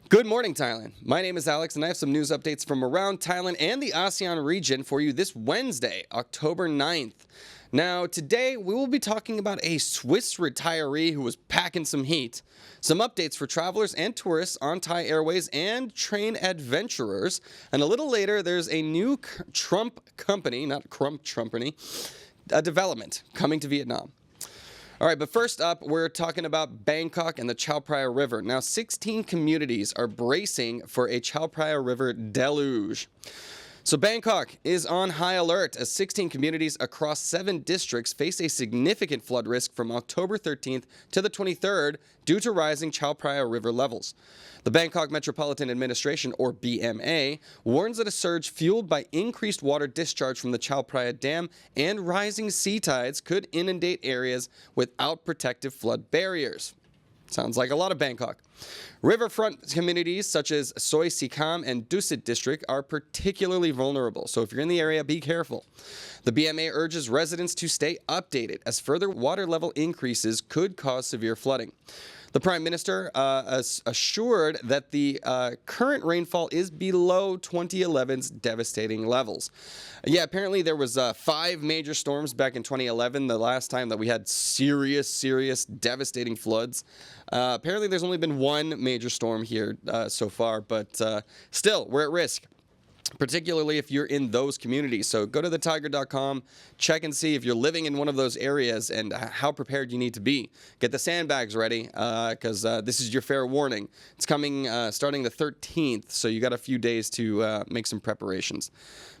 Good morning, Thailand. My name is Alex, and I have some news updates from around Thailand and the ASEAN region for you this Wednesday, October 9th. Now, today we will be talking about a Swiss retiree who was packing some heat, some updates for travelers and tourists on Thai Airways and train adventurers, and a little later there's a new Trump company, not Crump Trumpany, a development coming to Vietnam. All right, but first up, we're talking about Bangkok and the Chao Phraya River. Now, 16 communities are bracing for a Chao Phraya River deluge. So Bangkok is on high alert as 16 communities across 7 districts face a significant flood risk from October 13th to the 23rd due to rising Chao Phraya River levels. The Bangkok Metropolitan Administration, or BMA, warns that a surge fueled by increased water discharge from the Chao Phraya Dam and rising sea tides could inundate areas without protective flood barriers. Sounds like a lot of Bangkok. Riverfront communities such as Soi Sikam and Dusit district are particularly vulnerable, so if you're in the area, be careful. The BMA urges residents to stay updated as further water level increases could cause severe flooding. The Prime Minister assured that the current rainfall is below 2011's devastating levels. Yeah, apparently there was 5 major storms back in 2011, the last time that we had serious, devastating floods. Apparently there's only been one major storm here so far, but still, we're at risk, particularly if you're in those communities. So go to thetiger.com, check and see if you're living in one of those areas and how prepared you need to be. Get the sandbags ready because this is your fair warning. It's coming starting the 13th, so you got a few days to make some preparations.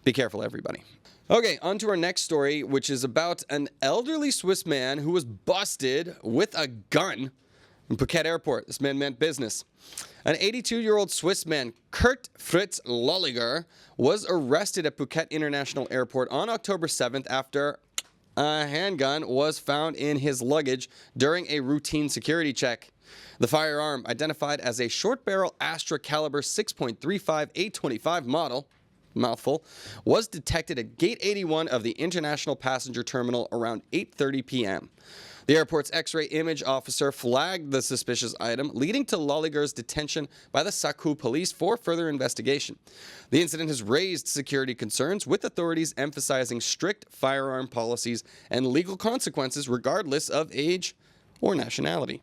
Be careful, everybody. Okay, on to our next story, which is about an elderly Swiss man who was busted with a gun in Phuket Airport. This man meant business. An 82-year-old Swiss man, Kurt Fritz Lolliger, was arrested at Phuket International Airport on October 7th after a handgun was found in his luggage during a routine security check. The firearm, identified as a short-barrel Astra caliber 6.35 825 model, mouthful, was detected at Gate 81 of the International Passenger Terminal around 8:30 p.m. The airport's X-ray image officer flagged the suspicious item, leading to Lolliger's detention by the Sakhu police for further investigation. The incident has raised security concerns, with authorities emphasizing strict firearm policies and legal consequences regardless of age or nationality.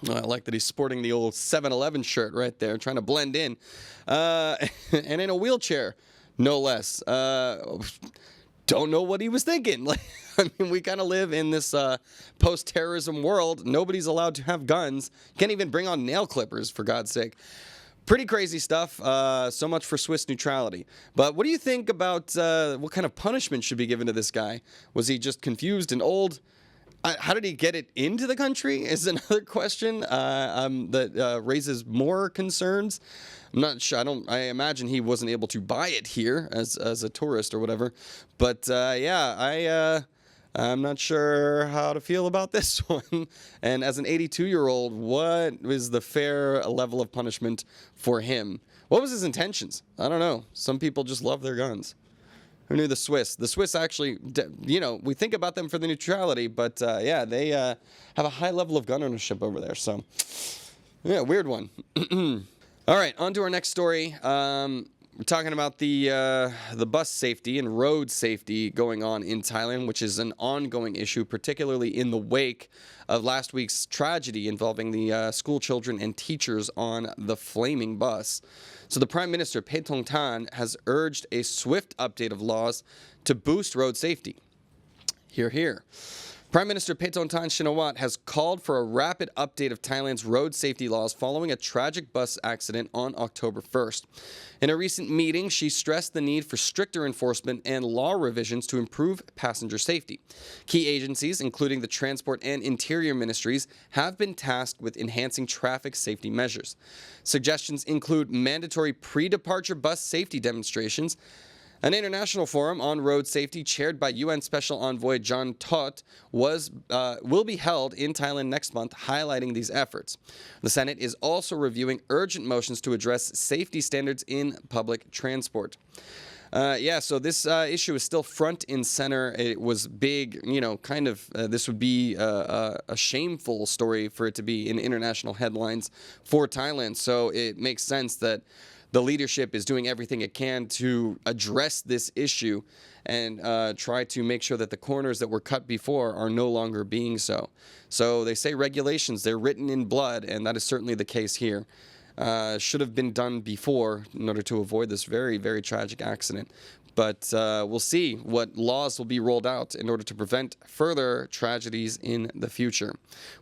Well, I like that he's sporting the old 7-Eleven shirt right there, trying to blend in. And in a wheelchair, no less. Don't know what he was thinking. I mean, we kind of live in this post-terrorism world. Nobody's allowed to have guns. Can't even bring on nail clippers, for God's sake. Pretty crazy stuff. So much for Swiss neutrality. But what do you think about what kind of punishment should be given to this guy? Was he just confused and old? How did he get it into the country is another question that raises more concerns. I'm not sure. I imagine he wasn't able to buy it here as a tourist or whatever. But I'm not sure how to feel about this one. And as an 82-year-old, what is the fair level of punishment for him? What was his intentions? I don't know. Some people just love their guns. Who knew the Swiss? The Swiss actually, we think about them for the neutrality, but they have a high level of gun ownership over there. So, yeah, weird one. All right, on to our next story. We're talking about the bus safety and road safety going on in Thailand, which is an ongoing issue, particularly in the wake of last week's tragedy involving the school children and teachers on the flaming bus. So the Prime Minister, Paetongtarn, has urged a swift update of laws to boost road safety. Hear, hear. Prime Minister Paetongtarn Shinawatra has called for a rapid update of Thailand's road safety laws following a tragic bus accident on October 1st. In a recent meeting, she stressed the need for stricter enforcement and law revisions to improve passenger safety. Key agencies, including the Transport and Interior Ministries, have been tasked with enhancing traffic safety measures. Suggestions include mandatory pre-departure bus safety demonstrations. An international forum on road safety chaired by UN Special Envoy John Todt will be held in Thailand next month, highlighting these efforts. The Senate is also reviewing urgent motions to address safety standards in public transport. Yeah, so this issue is still front and center. It was big, this would be a shameful story for it to be in international headlines for Thailand. So it makes sense that the leadership is doing everything it can to address this issue and try to make sure that the corners that were cut before are no longer being so. So they say regulations, they're written in blood, and that is certainly the case here. Should have been done before in order to avoid this very, very tragic accident. But we'll see what laws will be rolled out in order to prevent further tragedies in the future.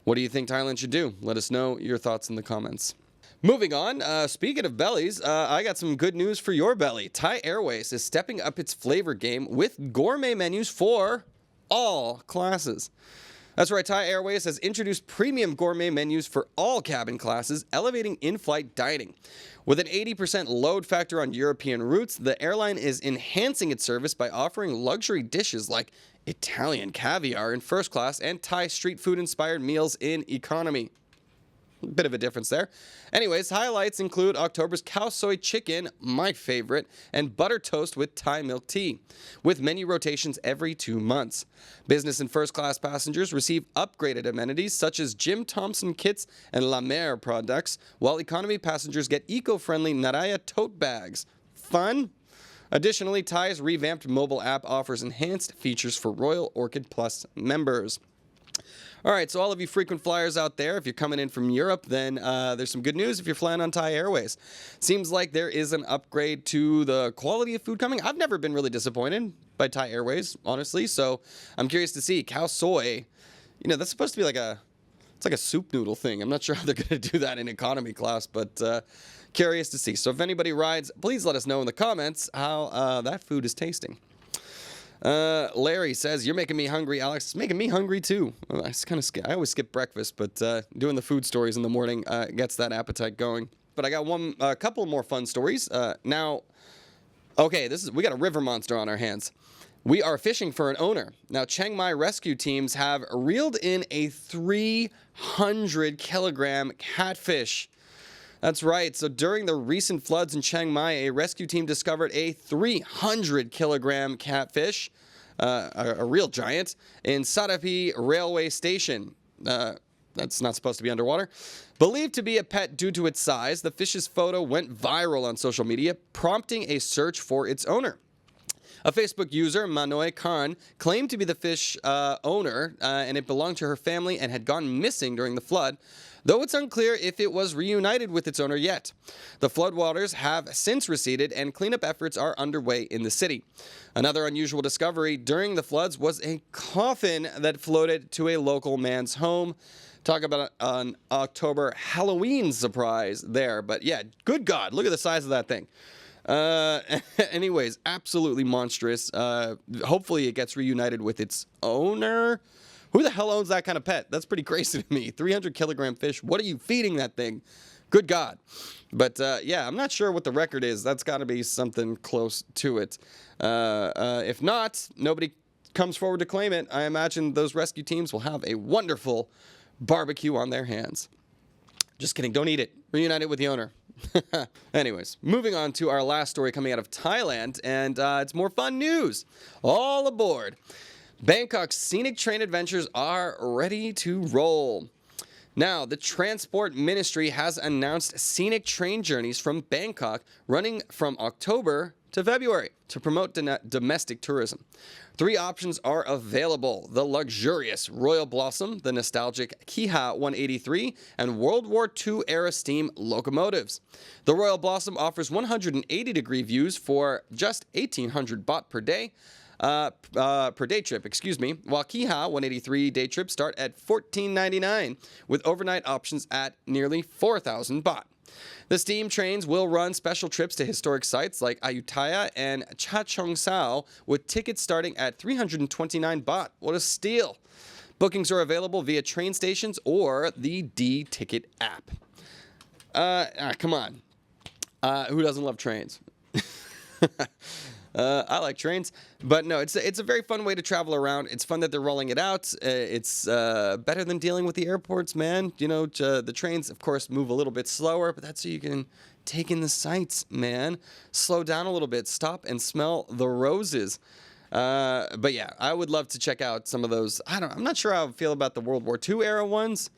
What do you think Thailand should do? Let us know your thoughts in the comments. Moving on, speaking of bellies, I got some good news for your belly. Thai Airways is stepping up its flavor game with gourmet menus for all classes. That's right, Thai Airways has introduced premium gourmet menus for all cabin classes, elevating in-flight dining. With an 80% load factor on European routes, the airline is enhancing its service by offering luxury dishes like Italian caviar in first class and Thai street food-inspired meals in economy. Bit of a difference there. Anyways, highlights include October's cow soy chicken, my favorite, and butter toast with Thai milk tea, with menu rotations every 2 months. Business and first class passengers receive upgraded amenities such as Jim Thompson kits and La Mer products, while economy passengers get eco-friendly Naraya tote bags. Fun? Additionally, Thai's revamped mobile app offers enhanced features for Royal Orchid Plus members. All right, so all of you frequent flyers out there, if you're coming in from Europe, then there's some good news if you're flying on Thai Airways. Seems like there is an upgrade to the quality of food coming. I've never been really disappointed by Thai Airways, honestly, so I'm curious to see. Cow soy, that's supposed to be it's like a soup noodle thing. I'm not sure how they're going to do that in economy class, but curious to see. So if anybody rides, please let us know in the comments how that food is tasting. Larry says, you're making me hungry, Alex. It's making me hungry too. I always skip breakfast, but doing the food stories in the morning gets that appetite going. But I got a couple more fun stories. Now, okay, we got a river monster on our hands. We are fishing for an owner. Now, Chiang Mai rescue teams have reeled in a 300-kilogram catfish. That's right. So during the recent floods in Chiang Mai, a rescue team discovered a 300-kilogram catfish, a real giant, in Sarapi railway station. That's not supposed to be underwater. Believed to be a pet due to its size, the fish's photo went viral on social media, prompting a search for its owner. A Facebook user, Manoy Khan, claimed to be the fish owner, and it belonged to her family and had gone missing during the flood, though it's unclear if it was reunited with its owner yet. The floodwaters have since receded, and cleanup efforts are underway in the city. Another unusual discovery during the floods was a coffin that floated to a local man's home. Talk about an October Halloween surprise there. But yeah, good God, look at the size of that thing. Anyways, absolutely monstrous. Hopefully it gets reunited with its owner. Who the hell owns that kind of pet? That's pretty crazy to me. 300-kilogram fish. What are you feeding that thing? Good God. But yeah, I'm not sure what the record is. That's got to be something close to it. If not, nobody comes forward to claim it. I imagine those rescue teams will have a wonderful barbecue on their hands. Just kidding. Don't eat it. Reunite it with the owner. Anyways, moving on to our last story coming out of Thailand, and it's more fun news. All aboard. Bangkok's scenic train adventures are ready to roll. Now, the Transport Ministry has announced scenic train journeys from Bangkok running from October to February to promote domestic tourism. 3 options are available: the luxurious Royal Blossom, the nostalgic Kiha 183, and World War II era steam locomotives. The Royal Blossom offers 180-degree views for just 1,800 baht per day. Per day trip, while Kiha 183 day trips start at 14.99 with overnight options at nearly 4,000 baht. The steam trains will run special trips to historic sites like Ayutthaya and Chachoengsao with tickets starting at 329 baht. What a steal! Bookings are available via train stations or the D-Ticket app. Come on. Who doesn't love trains? I like trains, but no, it's a very fun way to travel around. It's fun that they're rolling it out. It's better than dealing with the airports, man. You know, the trains, of course, move a little bit slower, but that's so you can take in the sights, man. Slow down a little bit, stop and smell the roses. But yeah, I would love to check out some of those. I'm not sure how I feel about the World War II era ones.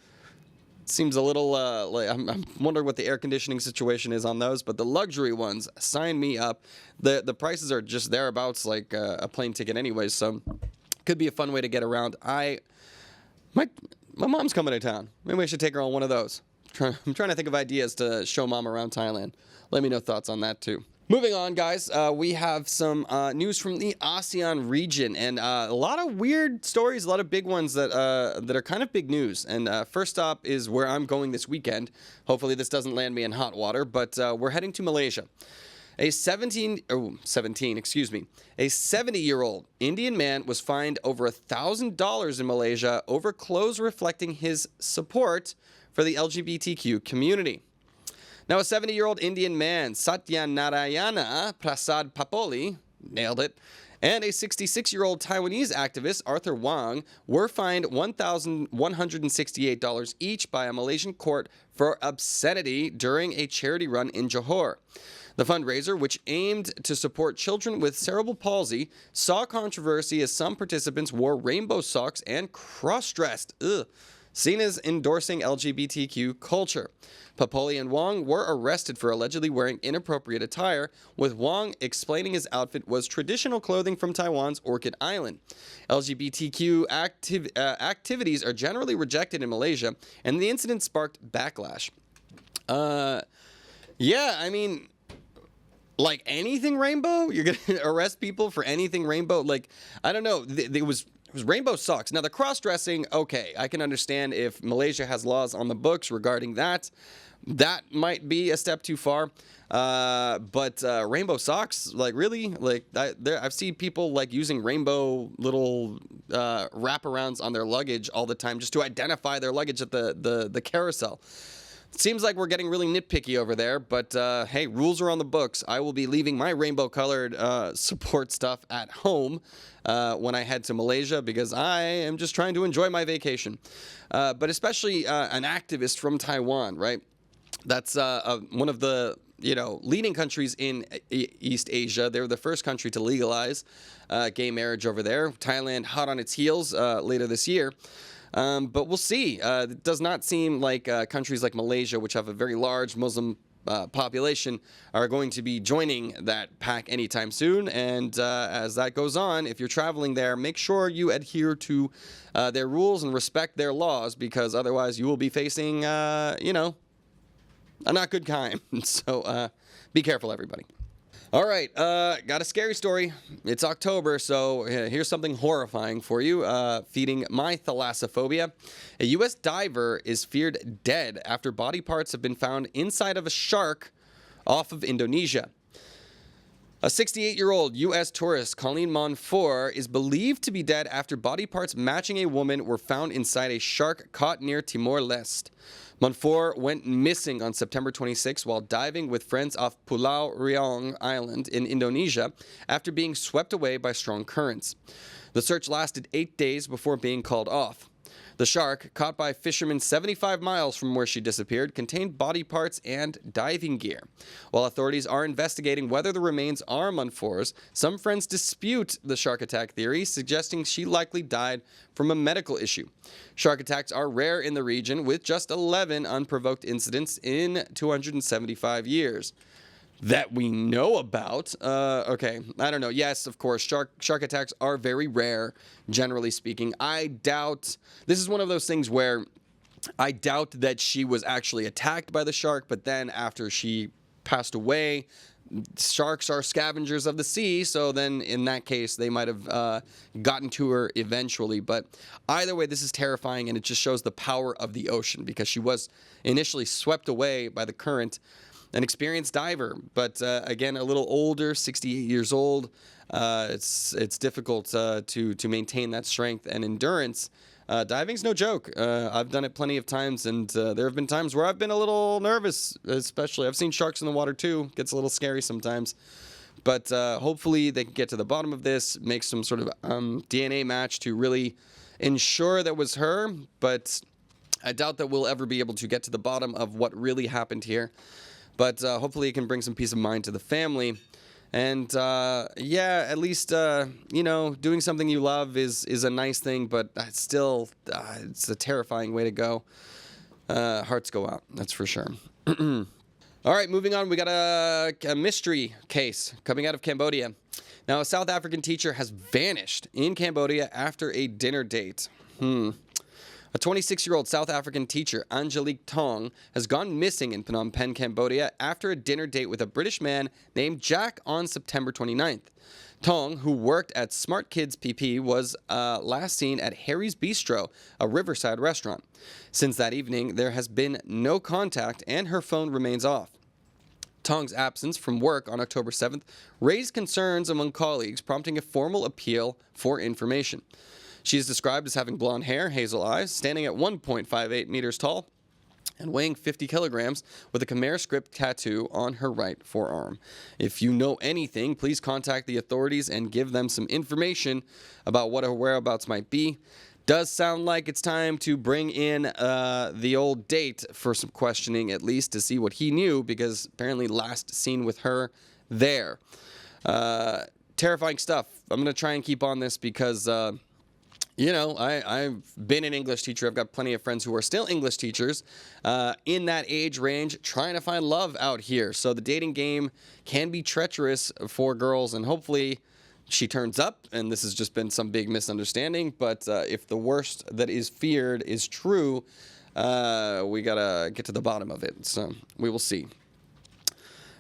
Seems a little like I'm wondering what the air conditioning situation is on those, but the luxury ones, sign me up. The prices are just thereabouts, like a plane ticket, anyways. So could be a fun way to get around. My mom's coming to town. Maybe I should take her on one of those. I'm trying to think of ideas to show mom around Thailand. Let me know thoughts on that too. Moving on, guys, we have some news from the ASEAN region, and a lot of weird stories, a lot of big ones that are kind of big news. And first stop is where I'm going this weekend. Hopefully this doesn't land me in hot water, but we're heading to Malaysia. A 70-year-old Indian man was fined over $1,000 in Malaysia over clothes reflecting his support for the LGBTQ community. Now, a 70-year-old Indian man, Satyanarayana Prasad Papoli, nailed it, and a 66-year-old Taiwanese activist, Arthur Wang, were fined $1,168 each by a Malaysian court for obscenity during a charity run in Johor. The fundraiser, which aimed to support children with cerebral palsy, saw controversy as some participants wore rainbow socks and cross-dressed, seen as endorsing LGBTQ culture. Papoli and Wong were arrested for allegedly wearing inappropriate attire, with Wong explaining his outfit was traditional clothing from Taiwan's Orchid Island. LGBTQ activities are generally rejected in Malaysia, and the incident sparked backlash. Yeah, I mean, like anything rainbow? You're going to arrest people for anything rainbow? Like, I don't know. It was rainbow socks. Now, the cross-dressing, okay, I can understand if Malaysia has laws on the books regarding that. That might be a step too far. But rainbow socks, like, really? Like, I've seen people, like, using rainbow little wraparounds on their luggage all the time just to identify their luggage at the carousel. It seems like we're getting really nitpicky over there, but hey, rules are on the books. I will be leaving my rainbow-colored support stuff at home when I head to Malaysia because I am just trying to enjoy my vacation. But especially an activist from Taiwan, right? That's one of the leading countries in East Asia. They were the first country to legalize gay marriage over there. Thailand hot on its heels later this year. But we'll see. It does not seem like countries like Malaysia, which have a very large Muslim population, are going to be joining that pack anytime soon. And as that goes on, if you're traveling there, make sure you adhere to their rules and respect their laws, because otherwise you will be facing, a not good time. So be careful, everybody. All right, got a scary story. It's October, so here's something horrifying for you, feeding my thalassophobia. A U.S. diver is feared dead after body parts have been found inside of a shark off of Indonesia. A 68-year-old U.S. tourist, Colleen Monfort, is believed to be dead after body parts matching a woman were found inside a shark caught near Timor-Leste. Monfort went missing on September 26 while diving with friends off Pulau Riau Island in Indonesia after being swept away by strong currents. The search lasted 8 days before being called off. The shark, caught by fishermen 75 miles from where she disappeared, contained body parts and diving gear. While authorities are investigating whether the remains are Monfort's, some friends dispute the shark attack theory, suggesting she likely died from a medical issue. Shark attacks are rare in the region, with just 11 unprovoked incidents in 275 years. That we know about. Okay, I don't know. Yes, of course, shark attacks are very rare, generally speaking. I doubt, this is one of those things where I doubt that she was actually attacked by the shark, but then after she passed away, sharks are scavengers of the sea, so then in that case, they might have gotten to her eventually. But either way, this is terrifying, and it just shows the power of the ocean, because she was initially swept away by the current. An experienced diver, but again, a little older, 68 years old. It's difficult to maintain that strength and endurance. Diving's no joke. I've done it plenty of times, and there have been times where I've been a little nervous, especially. I've seen sharks in the water too. Gets a little scary sometimes. But hopefully they can get to the bottom of this, make some sort of DNA match to really ensure that was her. But I doubt that we'll ever be able to get to the bottom of what really happened here. But hopefully it can bring some peace of mind to the family. And yeah, at least, doing something you love is a nice thing, but still, it's a terrifying way to go. Hearts go out, that's for sure. All right, moving on. We got a mystery case coming out of Cambodia. Now, a South African teacher has vanished in Cambodia after a dinner date. A 26-year-old South African teacher, Angelique Tong, has gone missing in Phnom Penh, Cambodia after a dinner date with a British man named Jack on September 29th. Tong, who worked at Smart Kids PP, was last seen at Harry's Bistro, a riverside restaurant. Since that evening, there has been no contact and her phone remains off. Tong's absence from work on October 7th raised concerns among colleagues, prompting a formal appeal for information. She is described as having blonde hair, hazel eyes, standing at 1.58 meters tall, and weighing 50 kilograms with a Khmer script tattoo on her right forearm. If you know anything, please contact the authorities and give them some information about what her whereabouts might be. Does sound like it's time to bring in the old date for some questioning, at least, to see what he knew, because apparently last seen with her there. Terrifying stuff. I'm going to try and keep on this because... I've been an English teacher. I've got plenty of friends who are still English teachers in that age range trying to find love out here. So the dating game can be treacherous for girls, and hopefully she turns up and this has just been some big misunderstanding. But if the worst that is feared is true, we got to get to the bottom of it. So we will see.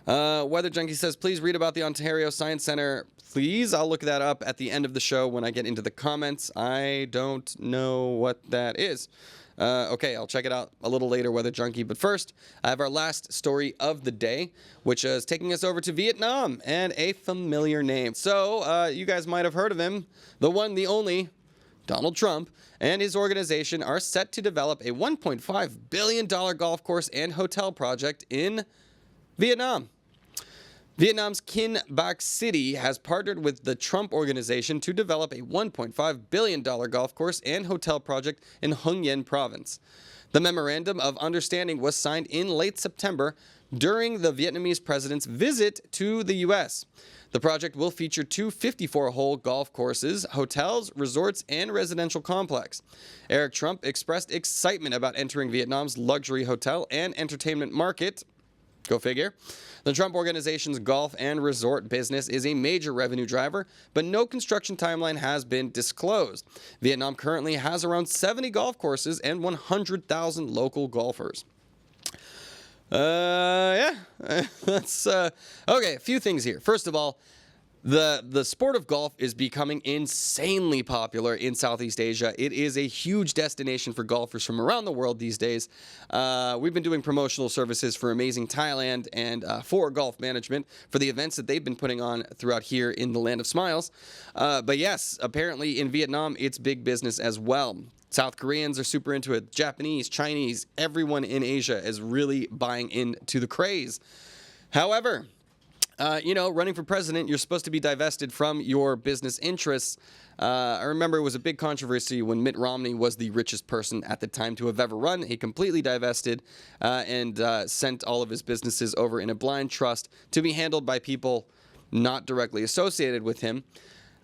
Weather Junkie says, please read about the Ontario Science Center. Please, I'll look that up at the end of the show when I get into the comments. I don't know what that is. Okay, I'll check it out a little later, Weather Junkie. But first, I have our last story of the day, which is taking us over to Vietnam and a familiar name. So, you guys might have heard of him, the one, the only, Donald Trump, and his organization are set to develop a $1.5 billion golf course and hotel project in Vietnam. Vietnam's Kinh Bach City has partnered with the Trump Organization to develop a $1.5 billion golf course and hotel project in Hung Yen Province. The Memorandum of Understanding was signed in late September during the Vietnamese president's visit to the U.S. The project will feature two 54-hole golf courses, hotels, resorts, and residential complex. Eric Trump expressed excitement about entering Vietnam's luxury hotel and entertainment market. Go figure. The Trump Organization's golf and resort business is a major revenue driver, but no construction timeline has been disclosed. Vietnam currently has around 70 golf courses and 100,000 local golfers. That's okay, a few things here. First of all, the sport of golf is becoming insanely popular in Southeast Asia. It is a huge destination for golfers from around the world these days. We've been doing promotional services for Amazing Thailand and for Golf Management for the events that they've been putting on throughout here in the Land of Smiles. But yes, apparently in Vietnam, it's big business as well. South Koreans are super into it. Japanese, Chinese, everyone in Asia is really buying into the craze. However, running for president, you're supposed to be divested from your business interests. I remember it was a big controversy when Mitt Romney was the richest person at the time to have ever run. He completely divested and sent all of his businesses over in a blind trust to be handled by people not directly associated with him.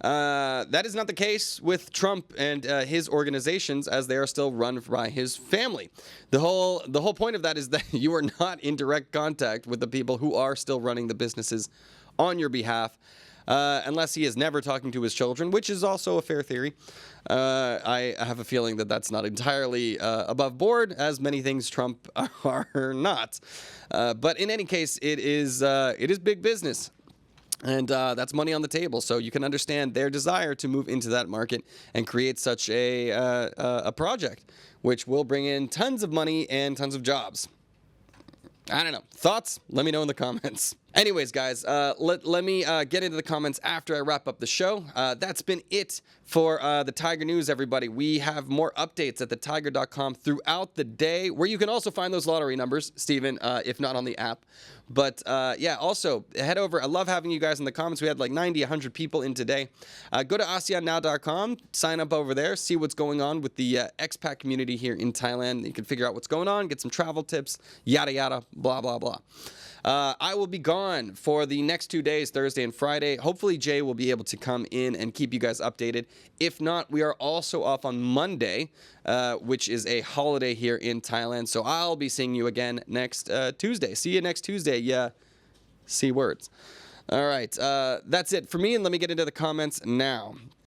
That is not the case with Trump and his organizations, as they are still run by his family. The whole point of that is that you are not in direct contact with the people who are still running the businesses on your behalf, unless he is never talking to his children, which is also a fair theory. I have a feeling that that's not entirely above board, as many things Trump are not. But in any case, it is big business. And that's money on the table, so you can understand their desire to move into that market and create such a project, which will bring in tons of money and tons of jobs. I don't know. Thoughts? Let me know in the comments. Anyways, guys, let me get into the comments after I wrap up the show. That's been it for the Thaiger news, everybody. We have more updates at thetiger.com throughout the day, where you can also find those lottery numbers, Steven, if not on the app. But yeah, also head over. I love having you guys in the comments. We had like 90, 100 people in today. Go to ASEANnow.com, sign up over there, see what's going on with the expat community here in Thailand. You can figure out what's going on, get some travel tips, yada, yada, blah, blah, blah. I will be gone for the next 2 days, Thursday and Friday. Hopefully, Jay will be able to come in and keep you guys updated. If not, we are also off on Monday, which is a holiday here in Thailand. So I'll be seeing you again next Tuesday. See you next Tuesday. Yeah, see words. All right, that's it for me, and let me get into the comments now.